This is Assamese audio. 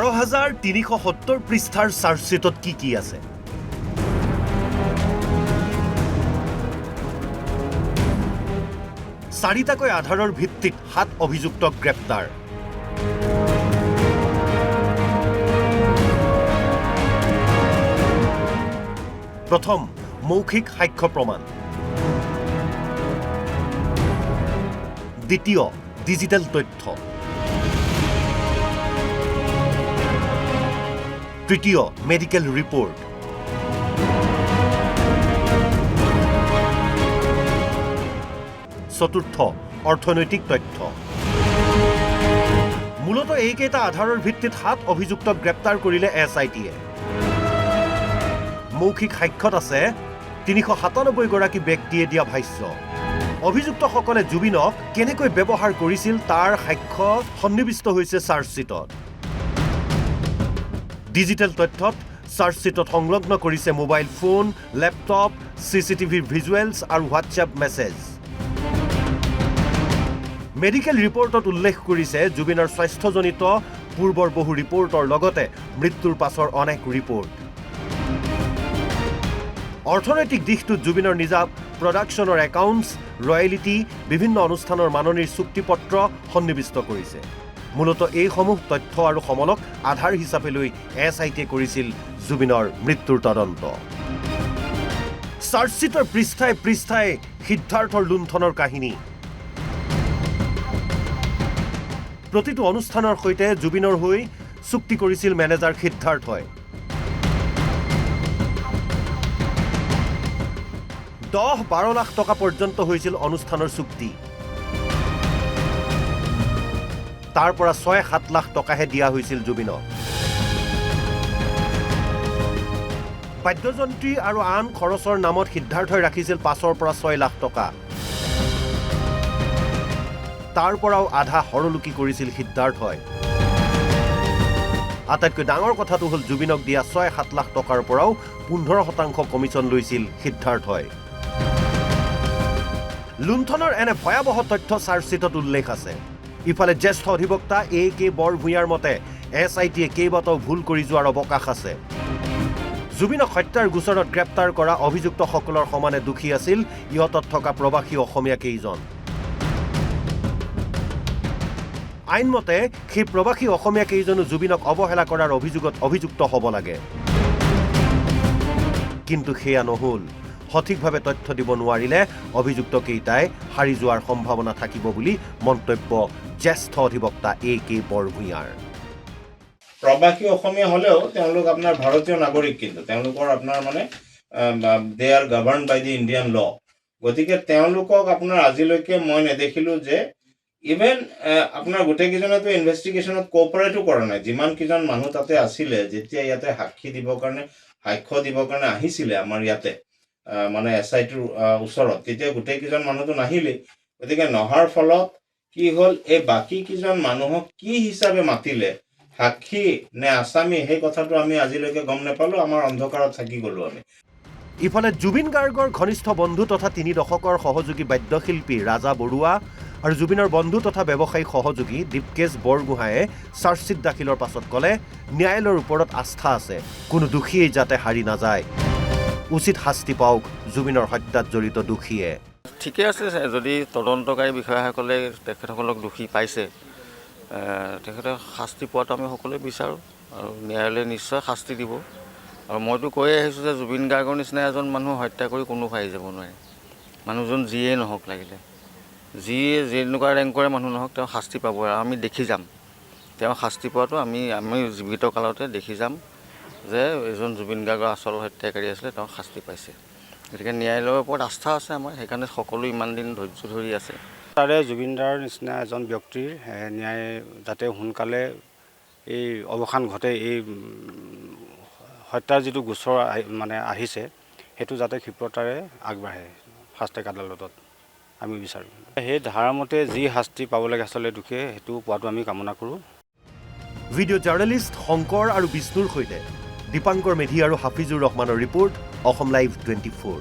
12,370 পৃষ্ঠাৰ চাৰ্জশ্বিটত কি আছে? চাৰিটাকৈ আধাৰৰ ভিত্তিত 7 অভিযুক্তক গ্ৰেপ্তাৰ। প্ৰথম মৌখিক সাক্ষ্য প্ৰমাণ, দ্বিতীয় ডিজিটেল তথ্য, তৃতীয় মেডিকেল ৰিপৰ্ট, চতুৰ্থ অৰ্থনৈতিক তথ্য। মূলত এইকেইটা আধাৰৰ ভিত্তিত 7 অভিযুক্তক গ্ৰেপ্তাৰ কৰিলে SIT-য়ে। মৌখিক সাক্ষ্যত আছে 397 গৰাকী ব্যক্তিয়ে দিয়া ভাষ্য। অভিযুক্তসকলে জুবিনক কেনেকৈ ব্যৱহাৰ কৰিছিল তাৰ সাক্ষ্য সন্নিৱিষ্ট হৈছে চাৰ্জশ্বিটত। ডিজিটেল তথ্যত চাৰ্জশ্বিটত সংলগ্ন কৰিছে mobile phone, laptop, CCTV visuals আৰু হোৱাটছএপ মেছেজ। মেডিকেল ৰিপৰ্টত উল্লেখ কৰিছে জুবিনৰ স্বাস্থ্যজনিত পূৰ্বৰ বহু ৰিপৰ্টৰ লগতে মৃত্যুৰ পাছৰ অনেক ৰিপৰ্ট। অৰ্থনৈতিক দিশটোত জুবিনৰ নিজা প্ৰডাকশ্যনৰ একাউণ্টছ, ৰয়েলিটি, বিভিন্ন অনুষ্ঠানৰ মাননিৰ চুক্তিপত্ৰ সন্নিৱিষ্ট কৰিছে। মূলত এইসমূহ তথ্য আৰু সমলক আধাৰ হিচাপে লৈ SIT-য়ে কৰিছিল জুবিনৰ মৃত্যুৰ তদন্ত। চাৰ্জশ্বিটৰ পৃষ্ঠাই পৃষ্ঠাই সিদ্ধাৰ্থৰ লুণ্ঠনৰ কাহিনী। প্ৰতিটো অনুষ্ঠানৰ সৈতে জুবিনৰ হৈ চুক্তি কৰিছিল মেনেজাৰ সিদ্ধাৰ্থই। 10-12 লাখ টকা পৰ্যন্ত হৈছিল অনুষ্ঠানৰ চুক্তি। তাৰ পৰা 6-7 লাখ টকাহে দিয়া হৈছিল জুবিনক। বাদ্যযন্ত্ৰী আৰু আন খৰচৰ নামত সিদ্ধাৰ্থই ৰাখিছিল 5 পৰা 6 লাখ টকা। তাৰ পৰাও আধা হৰলুকি কৰিছিল সিদ্ধাৰ্থই। আটাইতকৈ ডাঙৰ কথাটো হ'ল জুবিনক দিয়া 6-7 লাখ টকাৰ পৰাও 15% কমিশ্যন লৈছিল সিদ্ধাৰ্থই। লুণ্ঠনৰ এনে ভয়াৱহ তথ্য চাৰ্জশ্বিটত উল্লেখ আছে। ইফালে জ্যেষ্ঠ অধিবক্তা AK বৰভূঞাৰ মতে SIT-য়ে কেইবাটাও ভুল কৰি যোৱাৰ অৱকাশ আছে। জুবিনক হত্যাৰ গোচৰত গ্ৰেপ্তাৰ কৰা অভিযুক্তসকলৰ সমানে দোষী আছিল ইহঁতত থকা প্ৰৱাসী অসমীয়া কেইজন। আইনমতে সেই প্ৰৱাসী অসমীয়া কেইজনো জুবিনক অৱহেলা কৰাৰ অভিযোগত অভিযুক্ত হ'ব লাগে। কিন্তু সেয়া নহ'ল। সঠিকভাৱে তথ্য দিব নোৱাৰিলে অভিযুক্ত কেইটাই হাৰি যোৱাৰ সম্ভাৱনা থাকিব বুলি মন্তব্য জ্যেষ্ঠ অধিবক্তা AK বৰভূঞাৰ। প্ৰবাসী অসমীয়া হ'লেও তেওঁলোক আপোনাৰ ভাৰতীয় নাগৰিক, কিন্তু তেওঁলোকৰ আপোনাৰ মানে দে আৰ গভাৰ্ণ বাই দি ইণ্ডিয়ান ল। গতিকে তেওঁলোকক আপোনাৰ আজিলৈকে মই নেদেখিলোঁ যে ইভেন আপোনাৰ গোটেইকেইজনেতো ইনভেষ্টিগেশ্যনত কোঅপাৰেটো কৰা নাই। যিমান কেইজন মানুহ তাতে আছিলে, যেতিয়া ইয়াতে সাক্ষী দিবৰ কাৰণে সাক্ষ্য দিবৰ কাৰণে আহিছিলে আমাৰ ইয়াতে মানে SIT-ৰ ওচৰত, তেতিয়া গোটেইকেইজন মানুহতো নাহিলেই। গতিকে নহাৰ ফলত কি হ'ল, এই বাকী কেইজন মানুহক কি হিচাপে মাতিলে, সাক্ষী নে আছামী, সেই কথাটো আমি আজিলৈকে গম নাপালোঁ। আমাৰ অন্ধকাৰত থাকি গ'লোঁ আমি। ইফালে জুবিন গাৰ্গৰ ঘনিষ্ঠ বন্ধু তথা 3 দশকৰ সহযোগী বাদ্যশিল্পী ৰাজা বৰুৱা আৰু জুবিনৰ বন্ধু তথা ব্যৱসায়িক সহযোগী দীপকেশ বৰগোহাঁয়ে চাৰ্জশ্বিট দাখিলৰ পাছত ক'লে ন্যায়ালয়ৰ ওপৰত আস্থা আছে, কোনো দোষীয়ে যাতে হাৰি নাযায়। উচিত শাস্তি পাওক জুবিনৰ হত্যাত জড়িত দোষীয়ে। ঠিকে আছে, যদি তদন্তকাৰী বিষয়াসকলে তেখেতসকলক দোষী পাইছে, তেখেতে শাস্তি পোৱাটো আমি সকলোৱে বিচাৰোঁ আৰু ন্যায়ালয়ে নিশ্চয় শাস্তি দিব। আৰু মইতো কৈ আহিছোঁ যে জুবিন গাৰ্গৰ নিচিনা এজন মানুহ হত্যা কৰি কোনো পাই যাব নোৱাৰে। মানুহজন যিয়েই নহওক, লাগিলে যিয়ে যেনেকুৱা ৰেংকৰে মানুহ নহওক, তেওঁ শাস্তি পাব। আৰু আমি দেখি যাম তেওঁ শাস্তি পোৱাটো আমি জীৱিত কালতে দেখি যাম যে এজন জুবিন গাৰ্গৰ আচল হত্যাকাৰী আছিলে, তেওঁ শাস্তি পাইছে। গতিকে ন্যায়ালয়ৰ ওপৰত আস্থা আছে আমাৰ, সেইকাৰণে সকলো ইমান দিন ধৈৰ্য ধৰি আছে। তাৰে জুবিনদাৰ নিচিনা এজন ব্যক্তিৰ ন্যায় যাতে সোনকালে এই অৱসান ঘটে, এই হত্যাৰ যিটো গোচৰ মানে আহিছে সেইটো যাতে ক্ষিপ্ৰতাৰে আগবাঢ়ে ফাষ্ট ট্ৰেক আদালতত আমি বিচাৰোঁ। সেই ধাৰামতে যি শাস্তি পাব লাগে আচলতে দোষীয়ে, সেইটো পোৱাটো আমি কামনা কৰোঁ। ভিডিঅ' জাৰ্নেলিষ্ট শংকৰ আৰু বিষ্ণুৰ সৈতে দীপাংকৰ মেধি আৰু হাফিজুৰ ৰহমানৰ ৰিপৰ্ট, অসম লাইভ 24।